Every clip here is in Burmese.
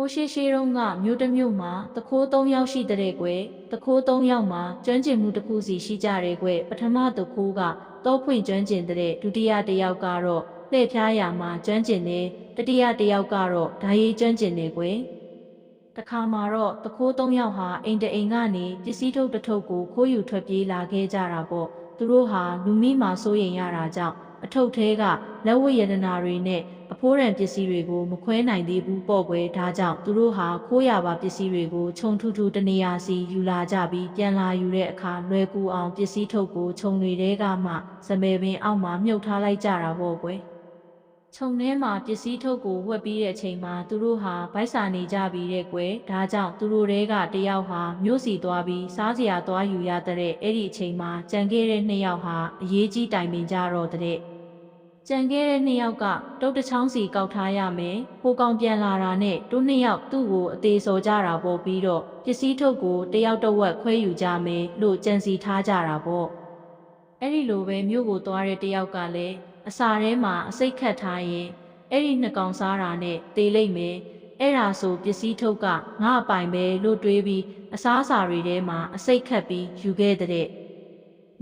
ိုးရှိတုန်းကမြို့တစ်မြို့မှာတခိုး၃ယောက်ရှိတဲ့ကွယ်တခိုး၃ယောက်မှာကျွမ်းကျင်မှုတစ်ခုစီရှိကြတယ်ကွယ်ပထမတခိုးကတော့ဖွင့်ကျွမ်းကျင်တဲ့ဒုတိယတစ်ယောက်ကတော့လှည့်ဖျားရာမှာကျွမ်းကျင်တယ်တတိယတစ်ယောက်ကတော့ဓာရေးကျွမ်းကျင်တယ်ကွယ်တခါမှာတော့တခိုး၃ယောက်ဟာအိမ်တအိမ်ကနေပစ္စည်းထုတ်တစ်ထုပ်ကိုခိုးယူထွက်ပြေးလာခဲ့ကြတာပေါ့သူတို့ဟာလူမိမှာစိုးရိမ်ရတာကြောင့်အထုပ်ထဲကလက်ဝတ်ရတနာတွေနဲ့အဖိုးရန်ပစ္စည်းတွေကိုမခွဲနိုင်သေးဘူးပေါ့ကွယ်ဒါကြောင့်သူတို့ဟာခိုးရပါပစ္စည်းတွေကိုခြုံထူထူတနေရာစီယူလာကြပြီးပြန်လာယူတဲ့အခါလွယ်ကူအောင်ပစ္စည်းထုတ်ကိုခြုံတွေထဲကမှစပယ်ပင်အောက်မှာမြုပ်ထားလိုက်ကြတာပေါ့ကွယ်ခြုံထဲမှာပစ္စည်းထုတ်ကိုဝှက်ပြီးတဲ့အချိန်မှာသူတို့ဟာဗိုက်စာနေကြပြီးတဲ့ကွယ်ဒါကြောင့်သူတို့တဲကတယောက်ဟာမြို့စီသွားပြီးစားစရာသွားယူရတဲ့အဲ့ဒီအချိန်မှာကြံခဲ့တဲ့နှစ်ယောက်ဟာအရေးကြီးတိုင်ပင်ကြတော့တဲ့ကြံခဲ့တဲ့နှစ်ယောက်ကတုတ်တချောင်းစီကောက်ထားရမယ်ဟိုကောင်ပြန်လာတာနဲ့တို့နှစ်ယောက်သူ့ကိုအသေးစော်ကြတာပေါ့ပြီးတော့ပစ္စည်းထုတ်ကိုတယောက်တစ်ဝက်ခွဲယူကြမယ်လို့ကြံစီထားကြတာပေါ့အဲ့ဒီလိုပဲမြို့ကိုသွားတဲ့တယောက်ကလည်းအစာထဲမှာအစိတ်ခတ်ထားရင်အဲ့ဒီနှစ်ကောင်စားတာနဲ့တေးလိုက်မယ်အဲ့ဒါဆိုပစ္စည်းထုတ်ကငါအပိုင်ပဲလို့တွေးပြီးအစားအစာတွေထဲမှာအစိတ်ခတ်ပြီးယူခဲ့တဲ့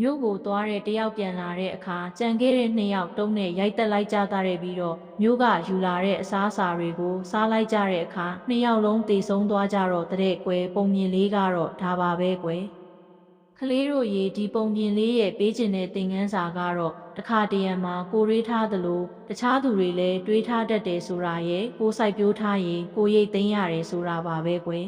မြို့ကိုသွားတဲ့တယောက်ပြန်လာတဲ့အခါကြံခဲ့တဲ့နှစ်ယောက်တုံးနဲ့ရိုက်တက်လိုက်ကြတဲ့ပြီးတော့မြို့ကယူလာတဲ့အစားအစာတွေကိုစားလိုက်ကြတဲ့အခါနှစ်ယောက်လုံးတေဆုံးသွားကြတော့တဲ့ကွယ်ပုံမြင်လေးကတော့ဒါပါပဲကွယ်ကလေးတို့ရေဒီပုံပြင်လေးရဲ့ပေးကျင်တဲ့သင်ခန်းစာကတော့တခါတရံမှာကိုတွေးထားသလိုတခြားသူတွေလည်းတွေးထားတတ်တယ်ဆိုတာရဲ့ကိုစိုက်ပျိုးထားရင်ကိုရိတ်သိမ်းရတယ်ဆိုတာပါပဲကွယ်